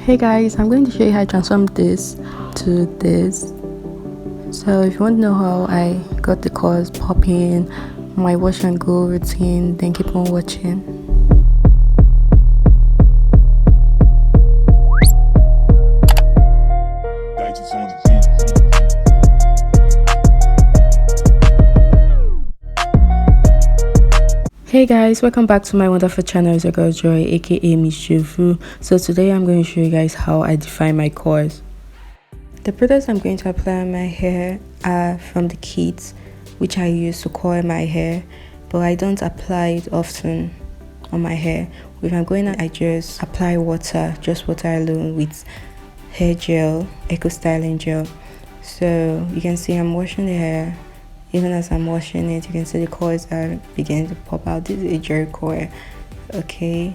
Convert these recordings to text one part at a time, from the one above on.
Hey guys, I'm going to show you how I transform this to this. So if you want to know how I got the curls popping, my wash and go routine, then keep on watching. Hey guys, welcome back to my wonderful channel. It's your girl Joy, aka Miss Jheri. So today I'm going to show you guys how I define my curls. The products I'm going to apply on my hair are from the kits which I use to coil my hair, but I don't apply it often on my hair. If I'm going to, I just apply water, just water alone with hair gel, eco styling gel. So you can see I'm washing the hair. Even as I'm washing it, you can see the coils are beginning to pop out. This is a Jheri coil, okay.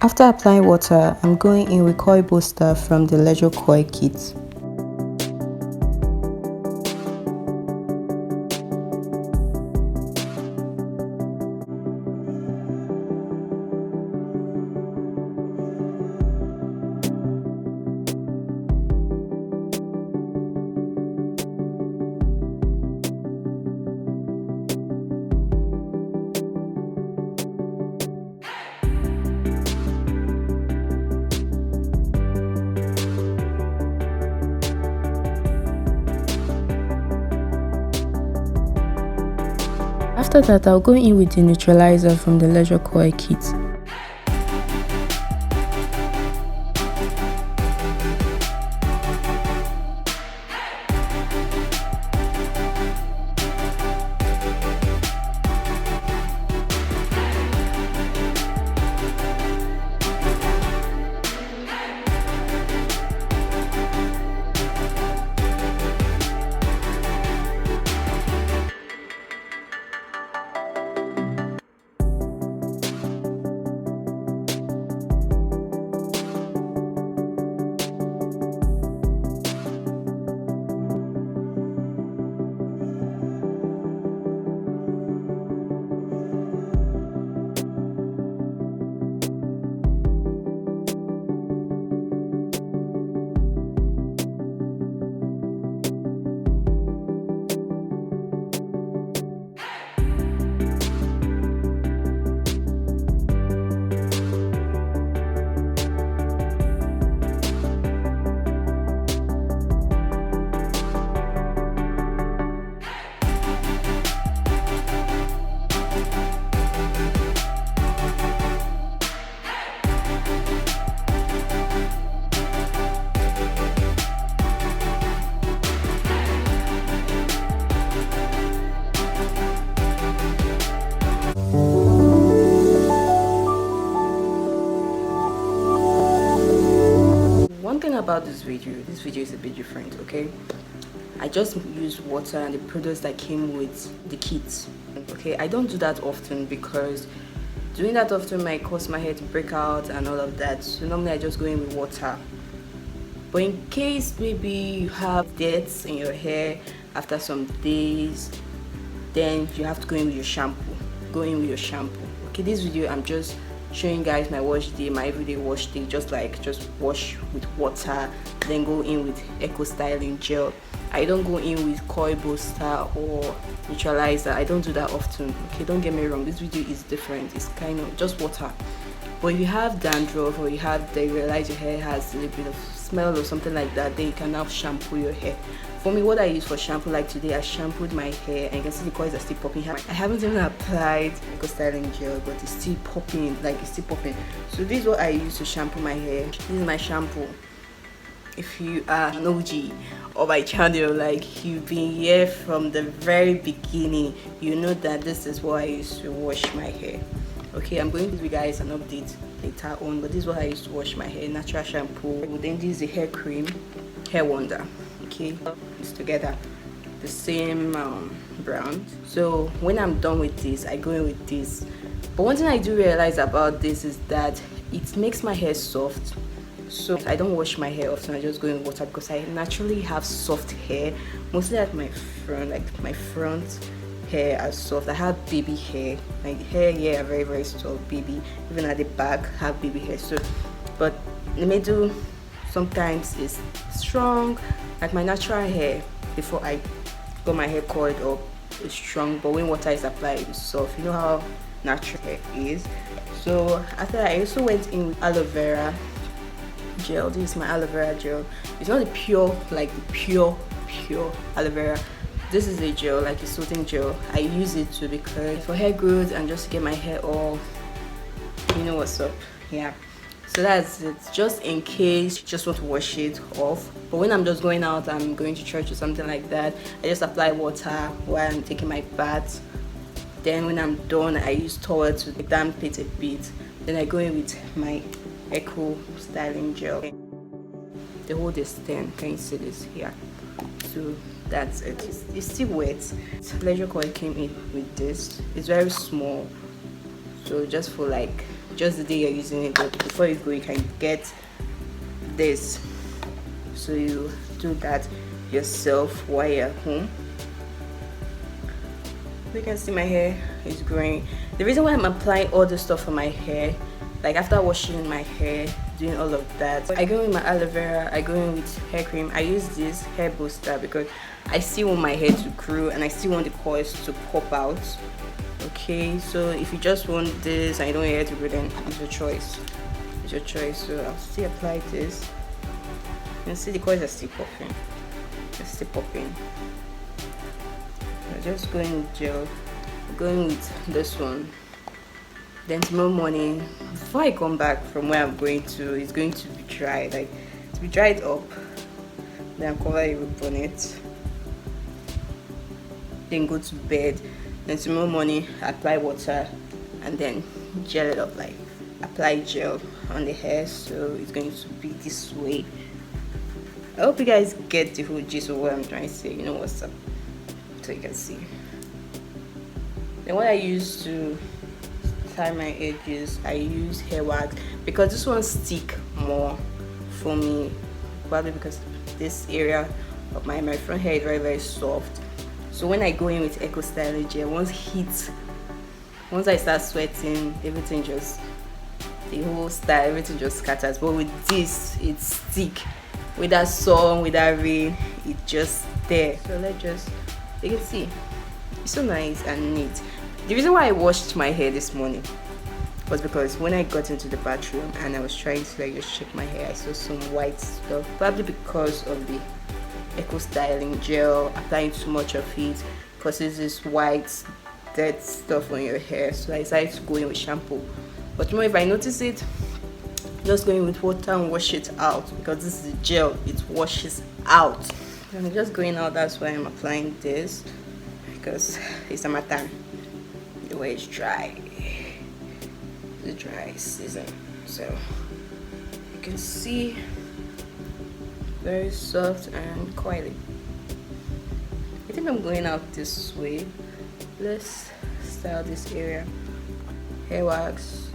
After applying water, I'm going in with coil booster from the Leisure Coil kit. After that, I'll go in with the neutralizer from the Leisure Coil kit. One thing about this video is a bit different, okay. I just use water and the products that came with the kit, okay. I don't do that often because doing that often might cause my hair to break out and all of that, so normally I just go in with water. But in case maybe you have deaths in your hair after some days, then you have to go in with your shampoo. Okay, this video I'm just showing you guys my wash day, my everyday wash day, just wash with water, then go in with eco styling gel. I don't go in with coil booster or neutralizer. I don't do that often, okay. Don't get me wrong, this video is different. It's kind of just water. But if you have dandruff or you realize your hair has a little bit of smell or something like that, then you can now shampoo your hair. For me, what I use for shampoo, like today I shampooed my hair and you can see the coils are still popping. I haven't even applied eco styling gel, but it's still popping, So this is what I use to shampoo my hair. This is my shampoo. If you are an OG or my channel, like you've been here from the very beginning, you know that this is what I use to wash my hair. Okay, I'm going to give you guys an update later on, but this is what I used to wash my hair. Natural shampoo. Then this is the hair cream, Hair Wonder. Okay, it's together, the same brand. So when I'm done with this, I go in with this. But one thing I do realize about this is that it makes my hair soft. So I don't wash my hair often. I just go in water because I naturally have soft hair, mostly at my front, like my front hair are soft. I have baby hair. My hair here are very, very soft, baby. Even at the back have baby hair. So but the middle sometimes is strong, like my natural hair before I got my hair coiled up is strong, but when water is applied it's soft. You know how natural hair is. So after that, I also went in with aloe vera gel. This is my aloe vera gel. It's not the pure, like the pure aloe vera. This is a gel, like a soothing gel. I use it too because for hair growth and just to get my hair all, you know what's up. Yeah, so that's it, just in case you just want to wash it off. But when I'm just going out, I'm going to church or something like that, I just apply water while I'm taking my bath. Then when I'm done, I use towel to damp it a bit. Then I go in with my Echo styling gel. The whole is thin. Can you see this here? So that's it. It's still wet. Pleasure coil came in with this. It's very small, so just for like just the day you're using it, but before you go you can get this, so you do that yourself while you're at home. You can see my hair is growing. The reason why I'm applying all this stuff on my hair, like after washing my hair, doing all of that, I go in with my aloe vera, I go in with hair cream. I use this hair booster because I still want my hair to grow and I still want the coils to pop out. Okay, so if you just want this and you don't want your hair to grow, then it's your choice. It's your choice. So I'll still apply this. You can see the coils are still popping. They're still popping. I'm just going with gel. Going with this one. Then tomorrow morning, before I come back from where I'm going to, it's going to be dry, like to be dried up. Then I'll cover it with bonnet. Then go to bed. Then tomorrow morning, apply water and then gel it up, like apply gel on the hair. So it's going to be this way. I hope you guys get the whole gist of what I'm trying to say. You know what's up, so you can see. Then what I use to tie my edges, I use hair wax because this one stick more for me, probably because this area of my front hair is very, very soft. So when I go in with Echo styling gel, once I start sweating, everything just, the whole style, everything just scatters. But with this, it stick. With that sun, with that rain, it just there. So let's just, you can see, it's so nice and neat. The reason why I washed my hair this morning was because when I got into the bathroom and I was trying to like just check my hair, I saw some white stuff, probably because of the Echo styling gel, applying too much of it causes this white dead stuff on your hair. So I decided to go in with shampoo. But more if I notice it, just go in with water and wash it out because this is a gel, it washes out. I'm just going out, that's why I'm applying this, because it's summertime, the way it's dry, the dry season. So you can see very soft and coily. I think I'm going out this way. Let's style this area. Hair wax.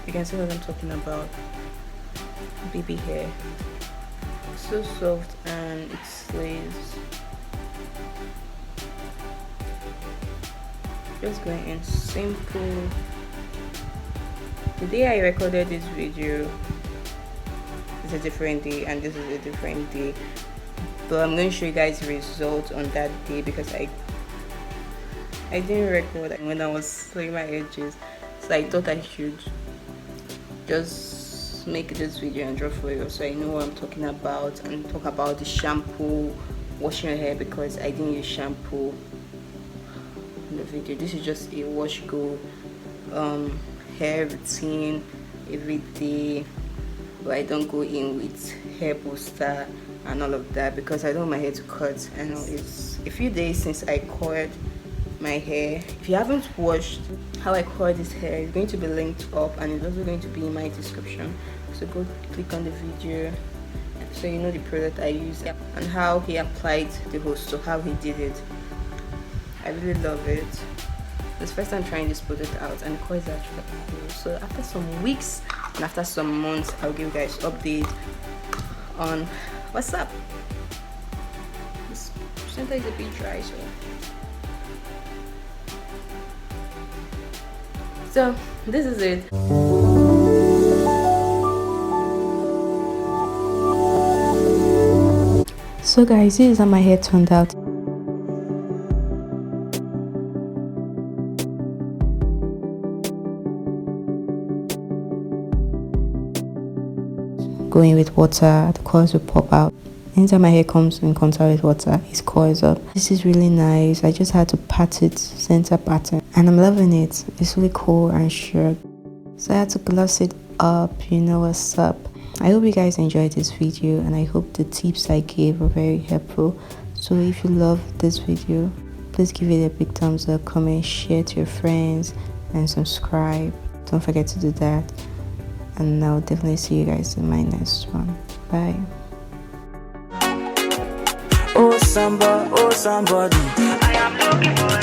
You can see what I'm talking about. Baby hair. It's so soft and it slays. Just going in simple. The day I recorded this video is a different day and this is a different day, but I'm going to show you guys the result on that day because I didn't record when I was doing my edges, so I thought I should just make this video and draw for you so I know what I'm talking about and talk about the shampoo, washing your hair, because I didn't use shampoo in the video. This is just a wash go hair routine every day, but I don't go in with hair booster and all of that because I don't want my hair to cut. And it's a few days since I coiled my hair. If you haven't watched how I coiled this hair, it's going to be linked up and it's also going to be in my description, so go click on the video so you know the product I use and how he applied the host, so how he did it. I really love it. It's the first time trying this product out, and the color is actually cool. So after some weeks and after some months, I'll give you guys update on what's up. This center is a bit dry, so this is it. So guys, this is how my hair turned out. Going with water, the curls will pop out. Anytime my hair comes in contact with water, it curls up. This is really nice. I just had to pat it, center pattern, and I'm loving it. It's really cool and short. So I had to gloss it up. You know what's up. I hope you guys enjoyed this video, and I hope the tips I gave were very helpful. So if you love this video, please give it a big thumbs up, comment, share to your friends, and subscribe. Don't forget to do that. And I'll definitely see you guys in my next one. Bye. Oh somebody, I am looking for it.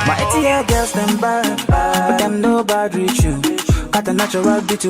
My ATL girls them bad, but them no bad reach you. Got a natural beauty.